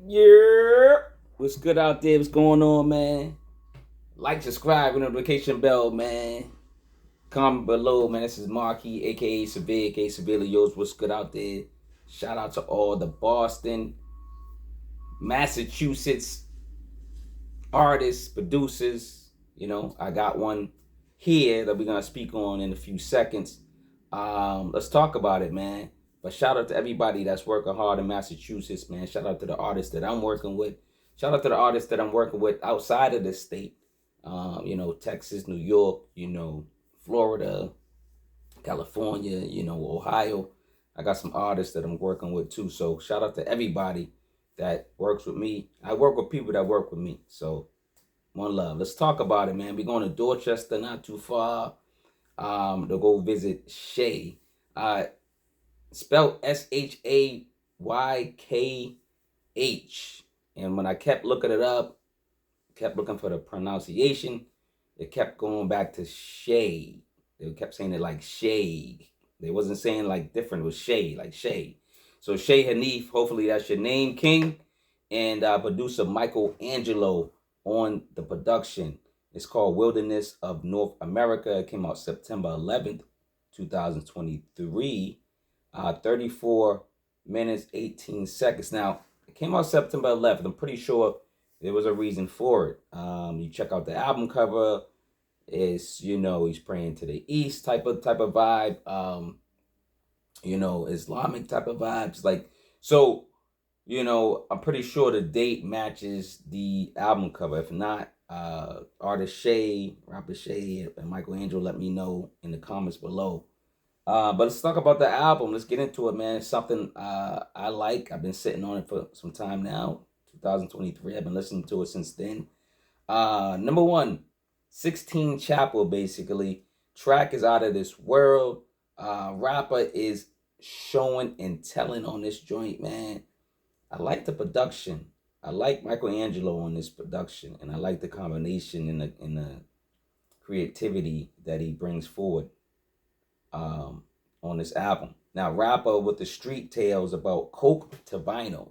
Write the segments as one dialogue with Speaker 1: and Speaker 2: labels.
Speaker 1: Yeah. What's good out there? What's going on, man? Like, subscribe, notification bell, man. Comment below, man. This is Marquis, aka Severe, aka Severely Yours. What's good out there? Shout out to all the Boston, Massachusetts artists, producers. I got one here that we're gonna speak on in a few seconds. Let's talk about it, man. But shout out to everybody that's working hard in Massachusetts, man. Shout out to the artists that I'm working with. Shout out to the artists that I'm working with outside of the state. Texas, New York, Florida, California, Ohio. I got some artists that I'm working with too. So shout out to everybody that works with me. I work with people that work with me. So one love. Let's talk about it, man. We're going to Dorchester, not too far, to go visit Shay. Spelled Shaykyh. And when I kept looking it up, kept looking for the pronunciation, it kept going back to Shay. They kept saying it like Shay. They wasn't saying like different. It was Shay, like Shay. So Shaykh Hanif, hopefully that's your name, King. And producer MichaelAngelo on the production. It's called Wilderness of North America. It came out September 11th, 2023. 34 minutes, 18 seconds. Now, it came out September 11th. I'm pretty sure there was a reason for it. You check out the album cover. It's, he's praying to the east type of vibe. Islamic type of vibes. Like, so, I'm pretty sure the date matches the album cover. If not, artist Shay, rapper Shay, and MichaelAngelo, let me know in the comments below. But let's talk about the album. Let's get into it, man. It's something I like. I've been sitting on it for some time now. 2023. I've been listening to it since then. Number one, Sistine Chapel, basically. Track is out of this world. Rapper is showing and telling on this joint, man. I like the production. I like MichaelAngelo on this production, and I like the combination and the creativity that he brings forward on this album. Now, rapper with the street tales about coke to vinyl.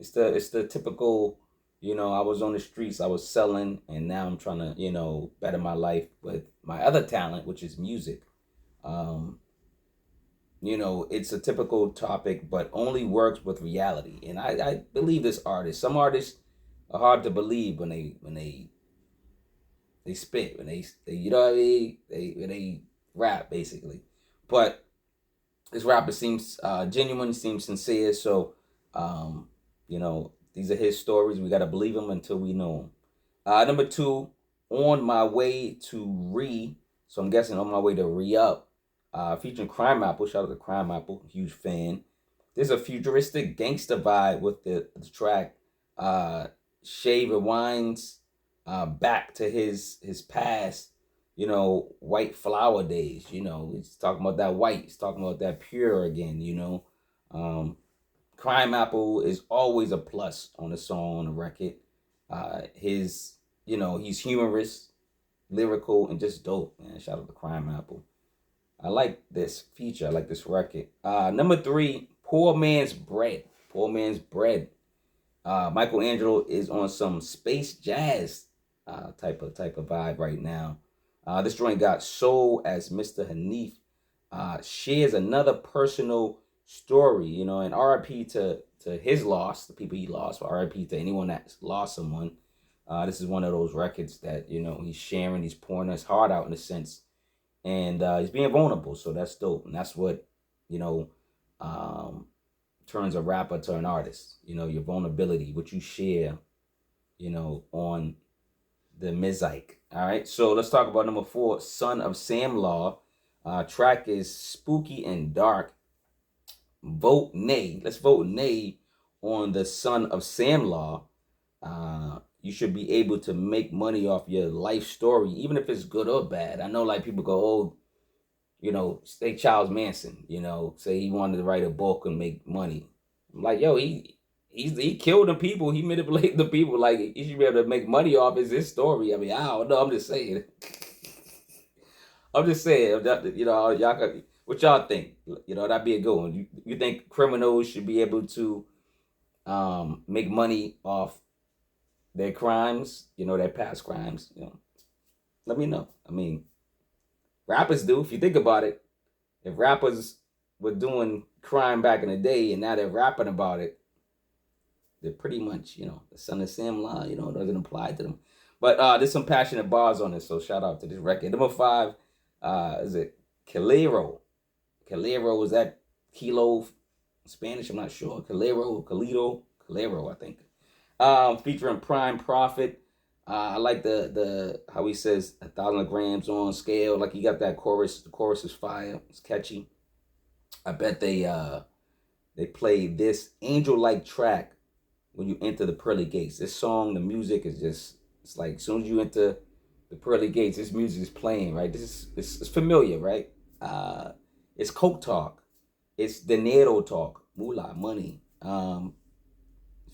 Speaker 1: It's the typical. I was on the streets, I was selling, and now I'm trying to better my life with my other talent, which is music. Um, it's a typical topic, but only works with reality. And I believe this artist. Some artists are hard to believe when they spit, when they what I mean, when they rap basically. But this rapper seems genuine, seems sincere. So, these are his stories. We gotta believe him until we know him. Number two, on my way to re. So I'm guessing on my way to re up. Featuring CRIMEAPPLE. Shout out to CRIMEAPPLE, huge fan. There's a futuristic gangster vibe with the track. Shay rewinds back to his past, white flower days. He's talking about that white. He's talking about that pure again. CRIMEAPPLE is always a plus on a song, on a record. He's humorous, lyrical, and just dope, man. Shout out to CRIMEAPPLE. I like this feature. I like this record. Number three, Poor Man's Bread. Poor Man's Bread. MichaelAngelo is on some space jazz type of vibe right now. This joint got soul as Mr. Hanif shares another personal story, and RIP to his loss, the people he lost, or RIP to anyone that's lost someone. This is one of those records that, he's sharing, he's pouring his heart out in a sense, and he's being vulnerable, so that's dope. And that's what, turns a rapper to an artist, your vulnerability, what you share, on the mosaic. All right, so let's talk about number four, Son of Sam Law. Track is spooky and dark. Vote nay. Let's vote nay on the Son of Sam Law. You should be able to make money off your life story, even if it's good or bad. I know, like, people go, say Charles Manson, say he wanted to write a book and make money. I'm like, yo, he killed the people, he manipulated the people. Like, he should be able to make money off his story. I mean, I don't know. I'm just saying. I'm just saying, y'all what y'all think? That'd be a good one. You think criminals should be able to make money off their crimes, their past crimes, let me know. I mean, rappers do. If you think about it, if rappers were doing crime back in the day and now they're rapping about it, they're pretty much, the Son of Sam law, doesn't apply to them. But there's some passionate bars on this, so shout out to this record. Number 5, is it Kilero? Kilero, is that kilo Spanish? I'm not sure. Kilero, I think. Featuring Prime Prophet. I like the how he says 1,000 grams on scale. Like, he got that chorus. The chorus is fire. It's catchy. I bet they play this angel-like track when you enter the pearly gates. This song, the music is just, it's like as soon as you enter the pearly gates, this music is playing, right? It's familiar, right? It's coke talk. It's dinero talk. Moolah, money.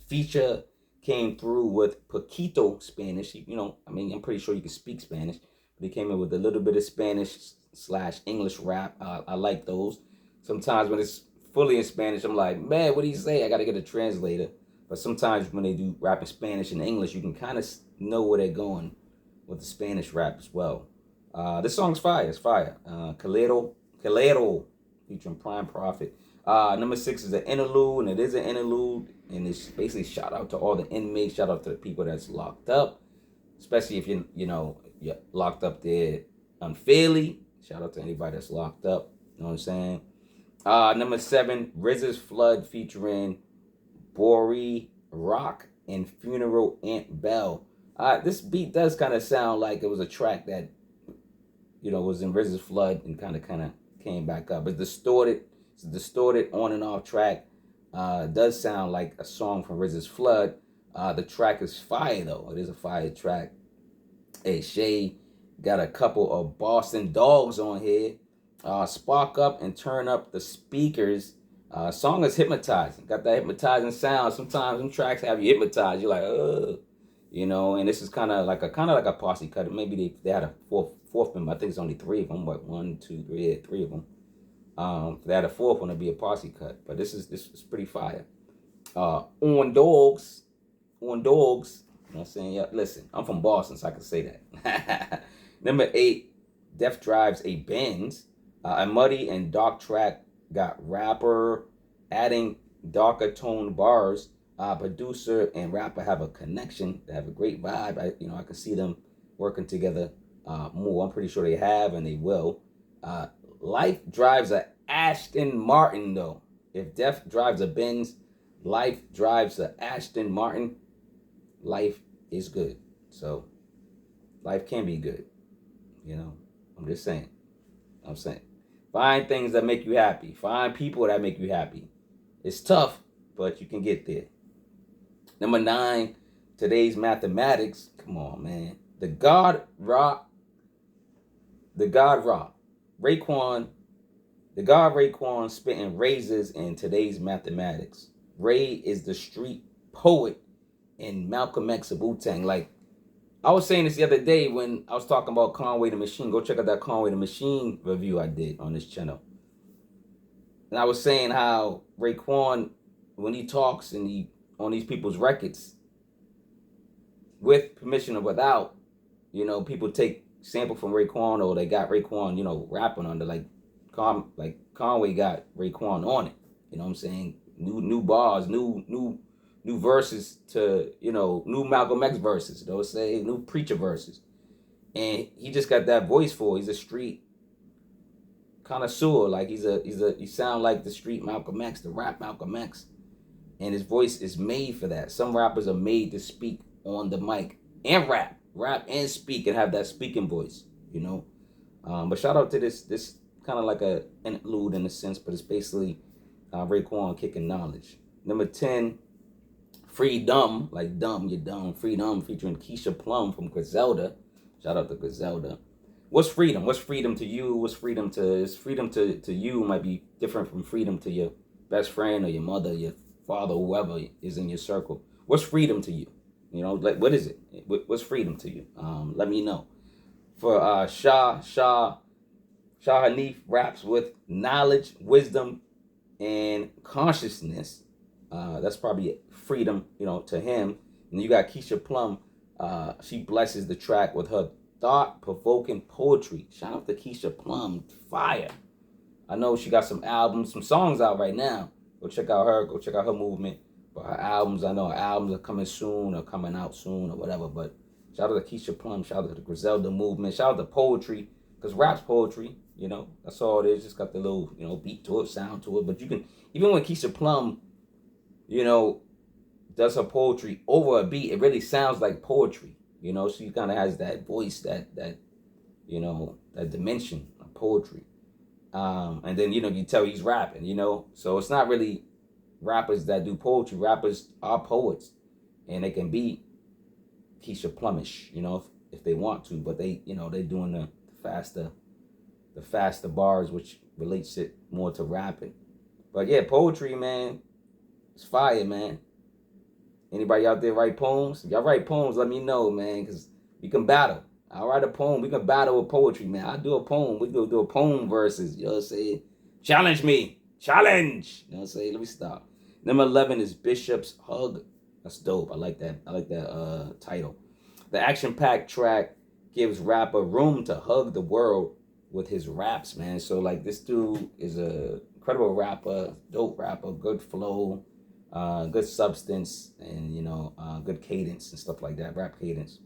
Speaker 1: Feature came through with poquito Spanish. I'm pretty sure you can speak Spanish, but he came in with a little bit of Spanish/English rap. I like those. Sometimes when it's fully in Spanish, I'm like, man, what do you say? I got to get a translator. But sometimes when they do rap in Spanish and English, you can kind of know where they're going with the Spanish rap as well. This song's fire. It's fire. Kilero, featuring Prime Prophet. Number 6 is an interlude, and it is an interlude, and it's basically shout out to all the inmates, shout out to the people that's locked up, especially if you're locked up there unfairly. Shout out to anybody that's locked up. You know what I'm saying? Number 7, RZA'S Flood featuring Bori, Rock, and Funeral Aunt Bell. This beat does kind of sound like it was a track that was in RZA'S Flood and kind of came back up. It's a distorted on and off track. Does sound like a song from RZA'S Flood. The track is fire though. It is a fire track. Hey, Shay got a couple of Boston dogs on here. Spark up and turn up the speakers. Song is hypnotizing. Got that hypnotizing sound. Sometimes them tracks have you hypnotized. You're like, and this is kind of like a posse cut. Maybe they had a fourth member. I think it's only 3 of them. But 1, 2, 3, 3 of them. If they had a 4th one, it'd be a posse cut. But this is pretty fire. On dogs. You know what I'm saying? Yeah, listen, I'm from Boston, so I can say that. Number 8, DeathDrivesABenz. A muddy and dark track got rapper adding darker tone bars. Producer and rapper have a connection. They have a great vibe. I can see them working together more. I'm pretty sure they have and they will. Life drives a Aston Martin though. If Death drives a Benz, life drives a Aston Martin. Life is good. So life can be good. I'm just saying. Find things that make you happy. Find people that make you happy. It's tough, but you can get there. Number 9, today's mathematics. Come on, man. The God Raekwon. The God Raekwon spitting razors in today's mathematics. Ray is the street poet in Malcolm X of Wu-Tang. Like, I was saying this the other day when I was talking about Conway the Machine. Go check out that Conway the Machine review I did on this channel. And I was saying how Raekwon, when he talks and he on these people's records, with permission or without, people take sample from Raekwon, or they got Raekwon, rapping under like Conway got Raekwon on it. You know what I'm saying? New bars, new verses to, new Malcolm X verses, say new preacher verses. And he just got that voice for it. He's a street connoisseur. Like he sound like the street Malcolm X, the rap Malcolm X. And his voice is made for that. Some rappers are made to speak on the mic and rap and speak and have that speaking voice, But shout out to this kind of like a interlude in a sense, but it's basically Raekwon kicking knowledge. Number 10, Freedumb, like dumb, you're dumb. Freedumb featuring Keisha Plum from Griselda. Shout out to Griselda. What's freedom? What's freedom to you? What's freedom to you might be different from freedom to your best friend or your mother, your father, whoever is in your circle. What's freedom to you? Like, what is it? What's freedom to you? Let me know. For Shaykh Hanif raps with knowledge, wisdom, and consciousness. That's probably freedom, you know, to him. And you got Keisha Plum. She blesses the track with her thought-provoking poetry. Shout out to Keisha Plum. Fire. I know she got some albums, some songs out right now. Go check out her. Go check out her movement. But her albums, I know her albums are coming soon or coming out soon or whatever. But shout out to Keisha Plum. Shout out to the Griselda movement. Shout out to poetry. Because rap's poetry, you know. That's all it is. Just got the little, you know, beat to it, sound to it. But you can, even when Keisha Plum, you know, does her poetry over a beat, it really sounds like poetry. You know, she kind of has that voice, that you know, that dimension of poetry. And then, you know, you tell he's rapping, you know. So it's not really rappers that do poetry. Rappers are poets. And they can be Keisha Plumish, you know, if they want to. But they, you know, they're doing the faster bars, which relates it more to rapping. But yeah, poetry, man, it's fire, man. Anybody out there write poems? If y'all write poems, let me know, man, because we can battle. I'll write a poem. We can battle with poetry, man. I'll do a poem. We can do a poem versus, you know what I'm saying? Challenge me. Challenge. You know what I'm saying? Let me stop. Number 11 is Bishop's Hug. That's dope. I like that. I like that title. The action-packed track gives rapper room to hug the world with his raps, man. So, like, this dude is a incredible rapper, dope rapper, good flow, good substance, and, you know, good cadence and stuff like that, rap cadence.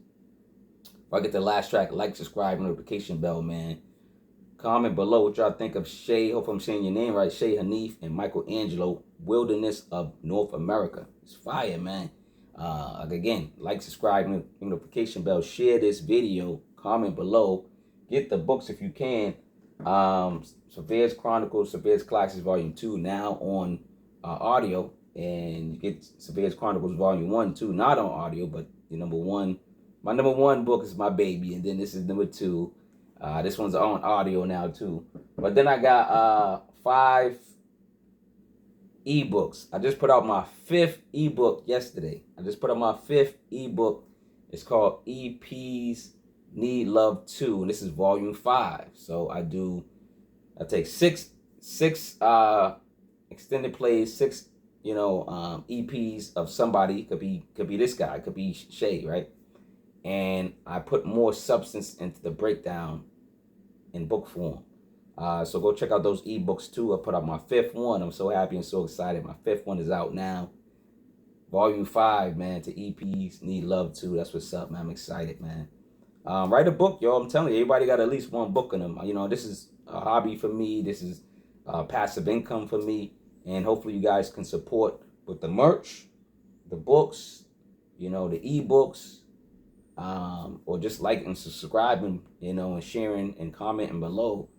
Speaker 1: If I get the last track, like, subscribe, notification bell, man. Comment below what y'all think of Shay, hope I'm saying your name right, Shaykh Hanif and MichaelAngelo, Wilderness of North America. It's fire, man. Again, like, subscribe, notification bell, share this video, comment below, get the books if you can. Surveyor's Chronicles, Surveyor's Classics Volume 2 now on audio, and you get Surveyor's Chronicles Volume 1 too, not on audio, but the number one. My number one book is my baby, and then this is number 2. This one's on audio now too. But then I got 5 ebooks. I just put out my 5th ebook yesterday. I just put out my 5th ebook. It's called EPs Need Love 2, and this is volume 5. So I take six extended plays, 6 EPs of somebody. Could be this guy, could be Shay, right? And I put more substance into the breakdown in book form. So go check out those ebooks too. I put out my 5th one. I'm so happy and so excited. My 5th one is out now. Volume 5, man, to EPs Need Love 2. That's what's up, man. I'm excited, man. Write a book, y'all. I'm telling you, everybody got at least one book in them. You know, this is a hobby for me. This is passive income for me. And hopefully you guys can support with the merch, the books, you know, the ebooks, or just liking and subscribing, you know, and sharing and commenting below.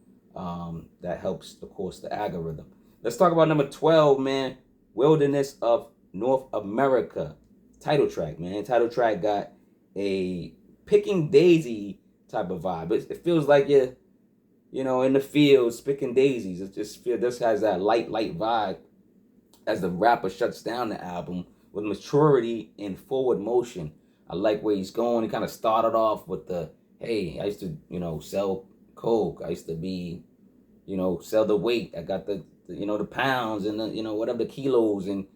Speaker 1: That helps, of course, the algorithm. Let's talk about number 12, man. Wilderness of North America. Title track, man. Title track got a picking daisy type of vibe. It feels like you're, you know, in the fields picking daisies. It just feels, this has that light vibe as the rapper shuts down the album with maturity and forward motion. I like where he's going. He kind of started off with the, hey, I used to, you know, sell coke. I used to be, you know, sell the weight. I got the you know, the pounds and the, you know, whatever, the kilos. And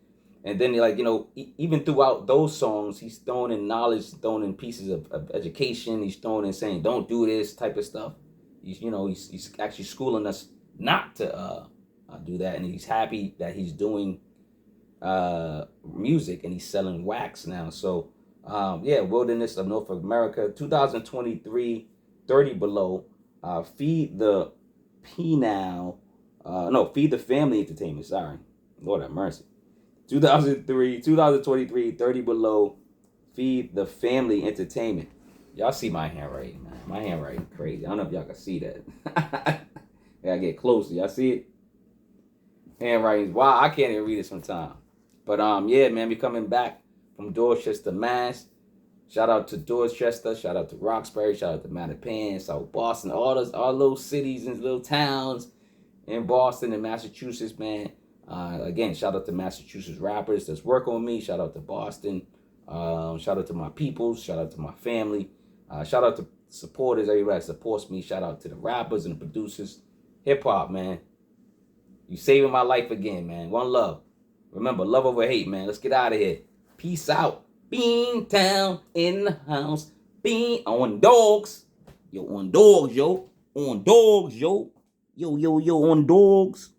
Speaker 1: then, like, you know, even throughout those songs, he's throwing in knowledge, throwing in pieces of education. He's throwing in saying, don't do this type of stuff. He's, you know, he's actually schooling us not to do that. And he's happy that he's doing music and he's selling wax now. So, yeah, Wilderness of North America, 2023, 30 Below, Feed the Feed the Family Entertainment, sorry. Lord have mercy. 2023, 30 Below, Feed the Family Entertainment. Y'all see my handwriting, man. My handwriting crazy. I don't know if y'all can see that. I gotta get closer. Y'all see it? Handwriting's wow. I can't even read it sometimes. But yeah, man, we coming back from Dorchester, Mass. Shout out to Dorchester. Shout out to Roxbury. Shout out to Mattapan, South Boston. All those cities and little towns in Boston and Massachusetts, man. Again, shout out to Massachusetts rappers that's working with me. Shout out to Boston. Shout out to my peoples. Shout out to my family. Shout out to supporters, everybody that supports me. Shout out to the rappers and the producers. Hip hop, man. You saving my life again, man. One love. Remember, love over hate, man. Let's get out of here. Peace out. Beantown in the house. Bean on dogs. Yo, on dogs, yo. On dogs, yo. Yo, on dogs.